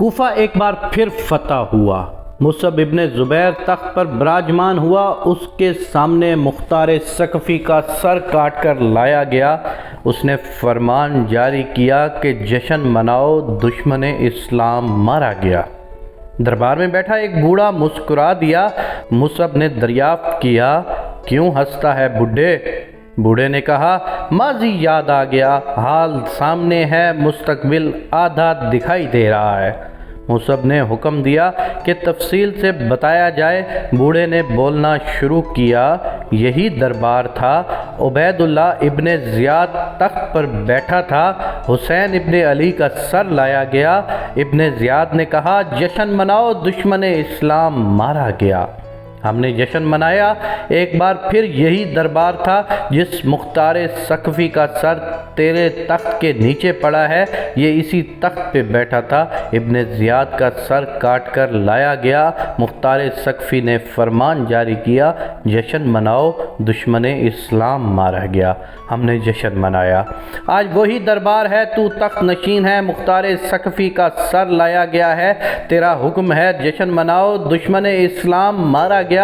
کوفہ ایک بار پھر فتح ہوا۔ مصعب ابن زبیر تخت پر براجمان ہوا، اس کے سامنے مختار ثقفی کا سر کاٹ کر لایا گیا۔ اس نے فرمان جاری کیا کہ جشن مناؤ، دشمن اسلام مارا گیا۔ دربار میں بیٹھا ایک بوڑھا مسکرا دیا۔ مصعب نے دریافت کیا، کیوں ہنستا ہے بڈھے؟ بوڑھے نے کہا، ماضی یاد آ گیا، حال سامنے ہے، مستقبل آدھا دکھائی دے رہا ہے۔ مصعب نے حکم دیا کہ تفصیل سے بتایا جائے۔ بوڑھے نے بولنا شروع کیا، یہی دربار تھا، عبید اللہ ابن زیاد تخت پر بیٹھا تھا، حسین ابن علی کا سر لایا گیا۔ ابن زیاد نے کہا، جشن مناؤ، دشمن اسلام مارا گیا۔ ہم نے جشن منایا۔ ایک بار پھر یہی دربار تھا جس مختار ثقفی کا سر تیرے تخت کے نیچے پڑا ہے، یہ اسی تخت پہ بیٹھا تھا۔ ابن زیاد کا سر کاٹ کر لایا گیا۔ مختار ثقفی نے فرمان جاری کیا، جشن مناؤ، دشمن اسلام مارا گیا۔ ہم نے جشن منایا۔ آج وہی دربار ہے، تو تخت نشین ہے، مختار ثقفی کا سر لایا گیا ہے، تیرا حکم ہے جشن مناؤ، دشمن اسلام مارا گیا۔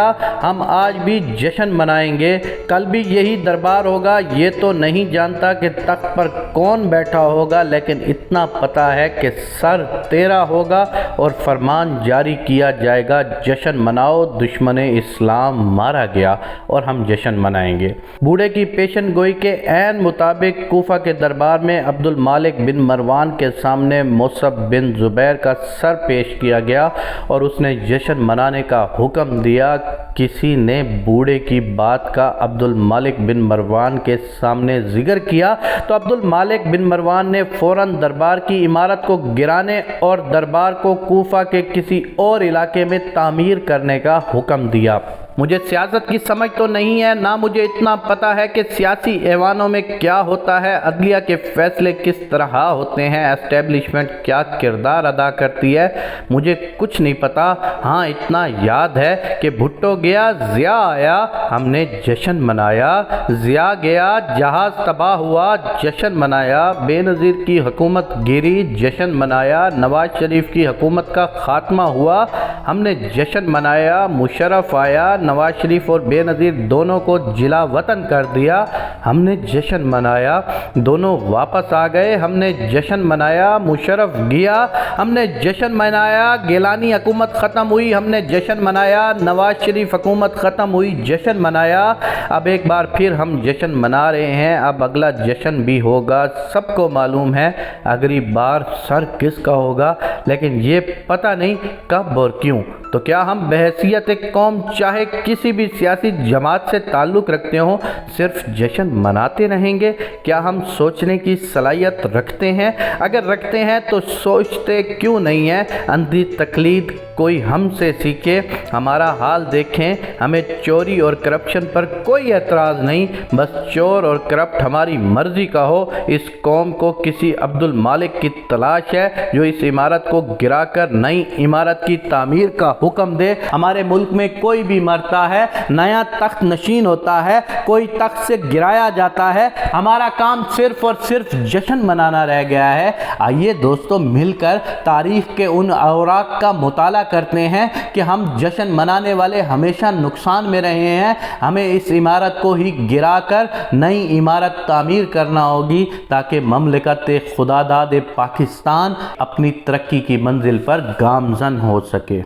ہم آج بھی جشن منائیں گے، کل بھی یہی دربار ہوگا۔ یہ تو نہیں جانتا کہ تخت پر کون بیٹھا ہوگا، لیکن اتنا پتا ہے کہ سر تیرا ہوگا اور فرمان جاری کیا جائے گا، جشن مناؤ، دشمن اسلام مارا گیا، اور ہم جشن منائیں گے۔ بوڑھے کی پیشن گوئی کے عین مطابق کوفہ کے دربار میں عبد المالک بن مروان کے سامنے مصعب بن زبیر کا سر پیش کیا گیا اور اس نے جشن منانے کا حکم دیا۔ کسی نے بوڑھے کی بات کا عبد المالک بن مروان کے سامنے ذکر کیا تو عبد المالک بن مروان نے فوراً دربار کی عمارت کو گرانے اور دربار کو کوفہ کے کسی اور علاقے میں تعمیر کرنے کا حکم دیا۔ مجھے سیاست کی سمجھ تو نہیں ہے، نہ مجھے اتنا پتا ہے کہ سیاسی ایوانوں میں کیا ہوتا ہے، عدلیہ کے فیصلے کس طرح ہوتے ہیں، اسٹیبلشمنٹ کیا کردار ادا کرتی ہے، مجھے کچھ نہیں پتا۔ ہاں اتنا یاد ہے کہ بھٹو گیا، ضیاء آیا، ہم نے جشن منایا۔ ضیاء گیا، جہاز تباہ ہوا، جشن منایا۔ بے نظیر کی حکومت گری، جشن منایا۔ نواز شریف کی حکومت کا خاتمہ ہوا، ہم نے جشن منایا۔ مشرف آیا، نواز شریف اور بے نظیر دونوں کو جلا وطن کر دیا، ہم نے جشن منایا۔ دونوں واپس آ گئے، ہم نے جشن منایا۔ مشرف گیا، ہم نے جشن منایا۔ گیلانی حکومت ختم ہوئی، ہم نے جشن منایا۔ نواز شریف حکومت ختم ہوئی، جشن منایا۔ اب ایک بار پھر ہم جشن منا رہے ہیں، اب اگلا جشن بھی ہوگا۔ سب کو معلوم ہے اگلی بار سر کس کا ہوگا، لیکن یہ پتہ نہیں کب اور کیوں۔ تو کیا ہم بحیثیت ایک قوم، چاہے کسی بھی سیاسی جماعت سے تعلق رکھتے ہوں، صرف جشن مناتے رہیں گے؟ کیا ہم سوچنے کی صلاحیت رکھتے ہیں؟ اگر رکھتے ہیں تو سوچتے کیوں نہیں ہیں؟ اندھی تقلید کوئی ہم سے سیکھے، ہمارا حال دیکھیں۔ ہمیں چوری اور کرپشن پر کوئی اعتراض نہیں، بس چور اور کرپٹ ہماری مرضی کا ہو۔ اس قوم کو کسی عبد المالک کی تلاش ہے جو اس عمارت کو گرا کر نئی عمارت کی تعمیر کا حکم دے۔ ہمارے ملک میں کوئی بھی مرتا ہے، نیا تخت نشین ہوتا ہے، کوئی تخت سے گرایا جاتا ہے، ہمارا کام صرف اور صرف جشن منانا رہ گیا ہے۔ آئیے دوستو مل کر تاریخ کے ان اوراق کا مطالعہ کرتے ہیں کہ ہم جشن منانے والے ہمیشہ نقصان میں رہے ہیں۔ ہمیں اس عمارت کو ہی گرا کر نئی عمارت تعمیر کرنا ہوگی تاکہ مملکت خداداد پاکستان اپنی ترقی کی منزل پر گامزن ہو سکے۔